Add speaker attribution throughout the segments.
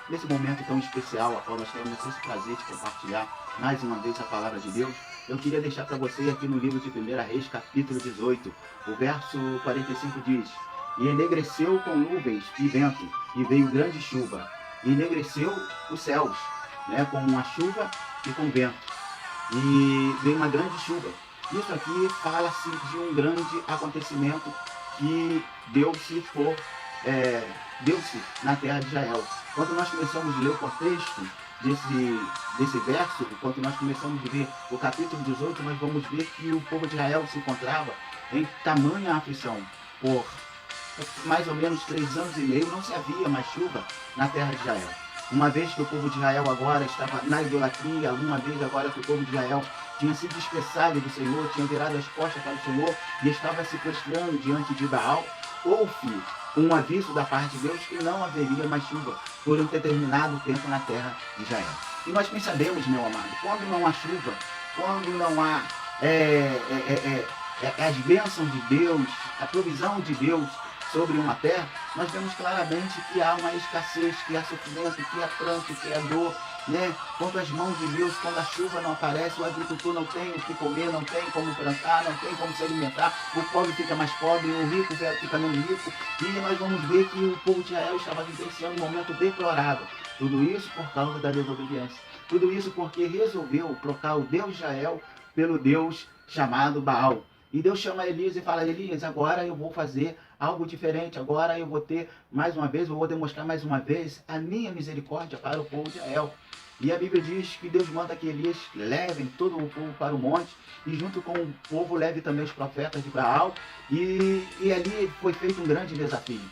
Speaker 1: nesse momento tão especial, a qual nós temos esse prazer de compartilhar mais uma vez a palavra de Deus, eu queria deixar para você aqui no livro de 1 Reis, capítulo 18, o verso 45 diz: E enegreceu com nuvens e vento, e veio grande chuva, e enegreceu os céus, né, com uma chuva e com vento, e veio uma grande chuva. Isso aqui fala-se de um grande acontecimento que deu-se na terra de Israel. Quando nós começamos a ler o contexto desse verso, quando nós começamos a ver o capítulo 18, nós vamos ver que o povo de Israel se encontrava em tamanha aflição. Por mais ou menos 3 anos e meio não se havia mais chuva na terra de Israel. Uma vez que o povo de Israel agora estava na idolatria, uma vez agora que o povo de Israel tinha se dispersado do Senhor, tinha virado as costas para o Senhor e estava se prostrando diante de Baal, houve um aviso da parte de Deus que não haveria mais chuva por um determinado tempo na terra de Israel. E nós bem sabemos, meu amado, quando não há chuva, quando não há as bênçãos de Deus, a provisão de Deus sobre uma terra, nós vemos claramente que há uma escassez, que há sofrimento, que há pranto, que há dor, né? Quando as mãos de Deus, quando a chuva não aparece, o agricultor não tem o que comer, não tem como plantar, não tem como se alimentar, o pobre fica mais pobre, o rico fica menos rico, e nós vamos ver que o povo de Israel estava vivenciando um momento deplorável. Tudo isso por causa da desobediência. Tudo isso porque resolveu trocar o Deus de Israel pelo Deus chamado Baal. E Deus chama Elias e fala: Elias, agora eu vou fazer algo diferente, agora eu vou ter mais uma vez, eu vou demonstrar mais uma vez a minha misericórdia para o povo de Israel. E a Bíblia diz que Deus manda que Elias leve todo o povo para o monte, e junto com o povo leve também os profetas de Baal, e ali foi feito um grande desafio.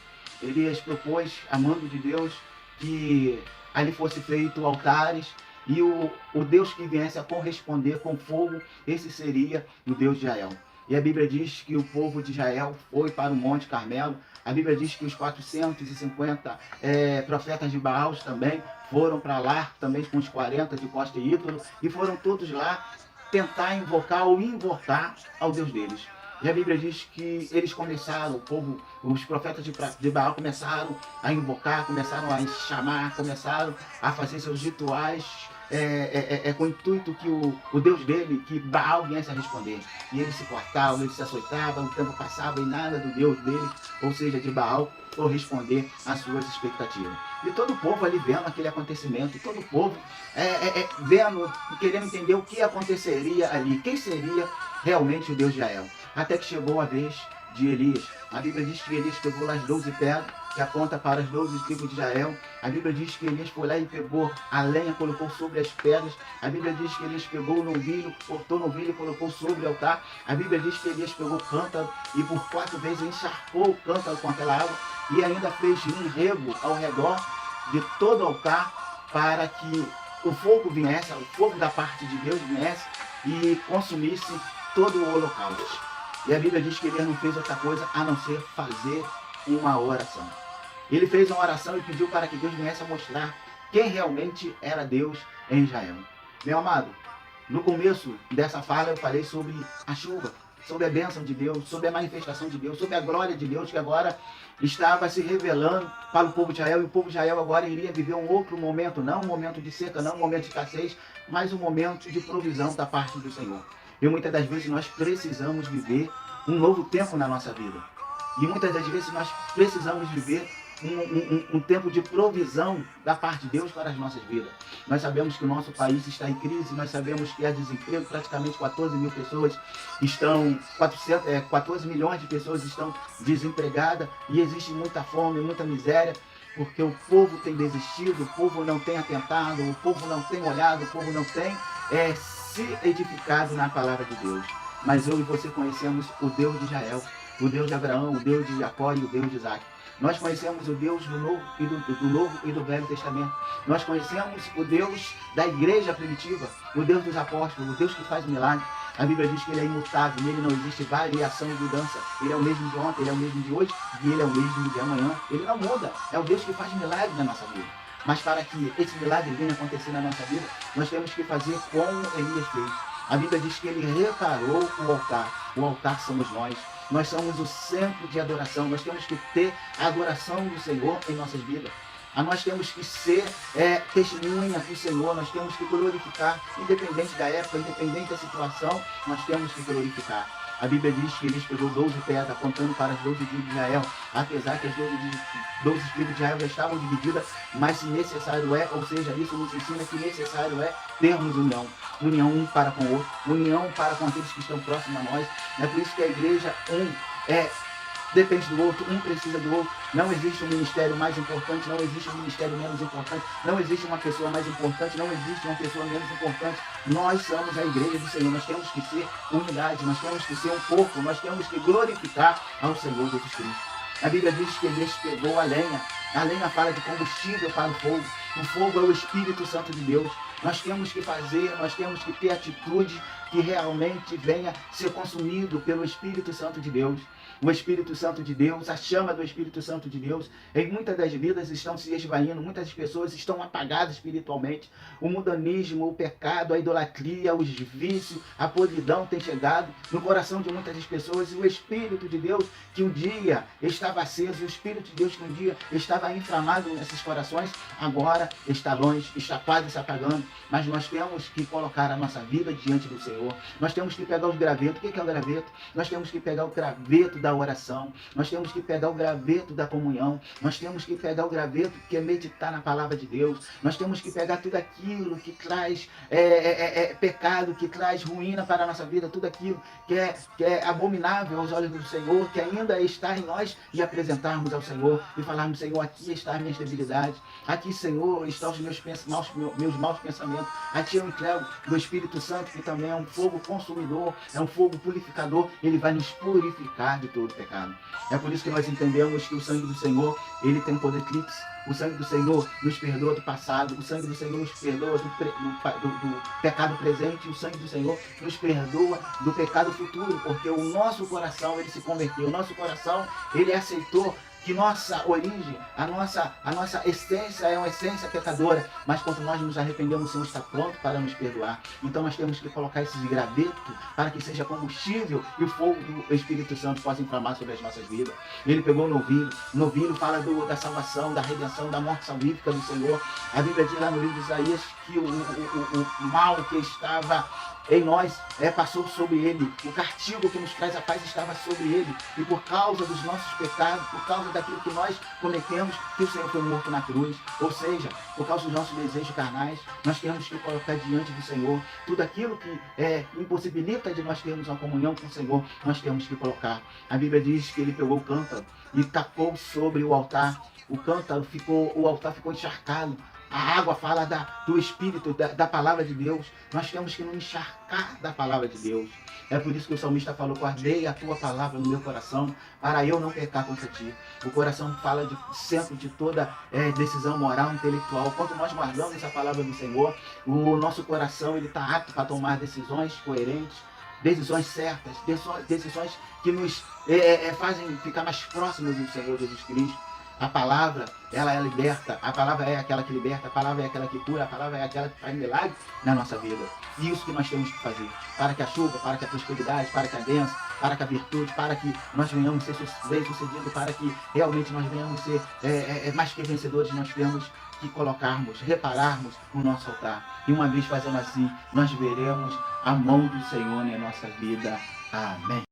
Speaker 1: Elias propôs, a mando de Deus, que ali fosse feito altares, e o Deus que viesse a corresponder com fogo, esse seria o Deus de Israel. E a Bíblia diz que o povo de Israel foi para o Monte Carmelo. A Bíblia diz que os 450 profetas de Baal também foram para lá, também com os 40 de costa e ídolo, e foram todos lá tentar invocar ou invocar ao Deus deles. E a Bíblia diz que eles começaram, o povo, os profetas de Baal começaram a invocar, começaram a chamar, começaram a fazer seus rituais, com o intuito que o Deus dele, que Baal viesse a responder. E eles se cortavam, eles se açoitavam, o tempo passava e nada do Deus dele, ou seja, de Baal, corresponder às suas expectativas. E todo o povo ali vendo aquele acontecimento, todo o povo vendo, querendo entender o que aconteceria ali, quem seria realmente o Deus de Israel. Até que chegou a vez de Elias. A Bíblia diz que Elias pegou as 12 pedras, que aponta para as 12 tribos de Israel. A Bíblia diz que Elias foi lá e pegou a lenha, colocou sobre as pedras. A Bíblia diz que Elias pegou o novilho, cortou o novilho e colocou sobre o altar. A Bíblia diz que Elias pegou o cântaro e por 4 vezes encharcou o cântaro com aquela água e ainda fez um rego ao redor de todo o altar para que o fogo viesse, o fogo da parte de Deus viesse e consumisse todo o holocausto. E a Bíblia diz que Elias não fez outra coisa a não ser fazer uma oração. Ele fez uma oração e pediu para que Deus viesse a mostrar quem realmente era Deus em Israel. Meu amado, no começo dessa fala eu falei sobre a chuva, sobre a bênção de Deus, sobre a manifestação de Deus, sobre a glória de Deus que agora estava se revelando para o povo de Israel, e o povo de Israel agora iria viver um outro momento, não um momento de seca, não um momento de escassez, mas um momento de provisão da parte do Senhor. E muitas das vezes nós precisamos viver um novo tempo na nossa vida. E muitas das vezes nós precisamos viver um tempo de provisão da parte de Deus para as nossas vidas. Nós sabemos que o nosso país está em crise, nós sabemos que há desemprego, praticamente 14 mil pessoas estão, 14 milhões de pessoas estão desempregadas, e existe muita fome, muita miséria, porque o povo tem desistido, o povo não tem atentado, o povo não tem olhado, o povo não tem se edificado na palavra de Deus. Mas eu e você conhecemos o Deus de Israel, o Deus de Abraão, o Deus de Jacó e o Deus de Isaac. Nós conhecemos o Deus do Novo e do Velho Testamento. Nós conhecemos o Deus da igreja primitiva, o Deus dos apóstolos, o Deus que faz milagres. A Bíblia diz que ele é imutável, nele não existe variação e mudança. Ele é o mesmo de ontem, ele é o mesmo de hoje e ele é o mesmo de amanhã. Ele não muda, é o Deus que faz milagres na nossa vida. Mas para que esse milagre venha acontecer na nossa vida, nós temos que fazer como Elias fez. A Bíblia diz que ele reparou o altar. O altar somos nós. Nós somos o centro de adoração. Nós temos que ter a adoração do Senhor em nossas vidas. Nós temos que ser testemunha do Senhor, nós temos que glorificar, independente da época, independente da situação, nós temos que glorificar. A Bíblia diz que eles pegou 12 pedras apontando para as 12 tribos de Israel, apesar que as 12 tribos de Israel já estavam divididas, mas se necessário ou seja, isso nos ensina que necessário termos união. União um para com o outro, união para com aqueles que estão próximos a nós. É por isso que a igreja depende do outro, um precisa do outro. Não existe um ministério mais importante, não existe um ministério menos importante, não existe uma pessoa mais importante, não existe uma pessoa menos importante. Nós somos a igreja do Senhor, nós temos que ser unidade, nós temos que ser um corpo, nós temos que glorificar ao Senhor Jesus Cristo. A Bíblia diz que ele despegou a lenha fala de combustível para o fogo é o Espírito Santo de Deus. Nós temos que fazer, nós temos que ter atitude que realmente venha ser consumido pelo Espírito Santo de Deus. O Espírito Santo de Deus, a chama do Espírito Santo de Deus, em muitas das vidas estão se esvaindo, muitas pessoas estão apagadas espiritualmente. O mundanismo, o pecado, a idolatria, os vícios, a podridão tem chegado no coração de muitas das pessoas, e o Espírito de Deus, que um dia estava aceso, o Espírito de Deus que um dia estava inflamado nesses corações, agora está longe, está quase se apagando. Mas nós temos que colocar a nossa vida diante do Senhor. Nós temos que pegar os gravetos. O que é o graveto? Nós temos que pegar o graveto da oração. Nós temos que pegar o graveto da comunhão. Nós temos que pegar o graveto que é meditar na palavra de Deus. Nós temos que pegar tudo aquilo que traz pecado, que traz ruína para a nossa vida, tudo aquilo que é abominável aos olhos do Senhor, que ainda está em nós, e apresentarmos ao Senhor e falarmos: Senhor, aqui está as minhas debilidades, aqui, Senhor, estão os meus maus pensamentos, a Ti eu entrego do Espírito Santo, que também é um fogo consumidor, é um fogo purificador, ele vai nos purificar de todo pecado. É por isso que nós entendemos que o sangue do Senhor, ele tem poder eclipse. O sangue do Senhor nos perdoa do passado, o sangue do Senhor nos perdoa do pecado presente, e o sangue do Senhor nos perdoa do pecado futuro, porque o nosso coração, ele se converteu, o nosso coração, ele aceitou que nossa origem, a nossa essência é uma essência pecadora, mas quando nós nos arrependemos, o Senhor está pronto para nos perdoar. Então nós temos que colocar esses gravetos para que seja combustível e o fogo do Espírito Santo possa inflamar sobre as nossas vidas. Ele pegou o novilho fala da salvação, da redenção, da morte salvífica do Senhor. A Bíblia diz lá no livro de Isaías que o mal que estava em nós passou sobre ele, o castigo que nos traz a paz estava sobre ele, e por causa dos nossos pecados, por causa daquilo que nós cometemos, que o Senhor foi morto na cruz. Ou seja, por causa dos nossos desejos carnais, nós temos que colocar diante do Senhor tudo aquilo que impossibilita de nós termos uma comunhão com o Senhor, nós temos que colocar. A Bíblia diz que ele pegou o cântaro e tacou sobre o altar. O altar ficou encharcado. A água fala do Espírito, da palavra de Deus. Nós temos que nos encharcar da palavra de Deus. É por isso que o salmista falou: guardei a tua palavra no meu coração, para eu não pecar contra ti. O coração fala de centro de toda decisão moral, intelectual. Quando nós guardamos essa palavra do Senhor, o nosso coração está apto para tomar decisões coerentes, decisões certas, decisões que nos fazem ficar mais próximos do Senhor Jesus Cristo. A palavra, ela é liberta, a palavra é aquela que liberta, a palavra é aquela que cura, a palavra é aquela que faz milagre na nossa vida. E isso que nós temos que fazer, para que a chuva, para que a prosperidade, para que a bênção, para que a virtude, para que nós venhamos ser bem-sucedidos, para que realmente nós venhamos ser mais que vencedores, nós temos que colocarmos, repararmos o nosso altar. E uma vez fazendo assim, nós veremos a mão do Senhor na nossa vida. Amém.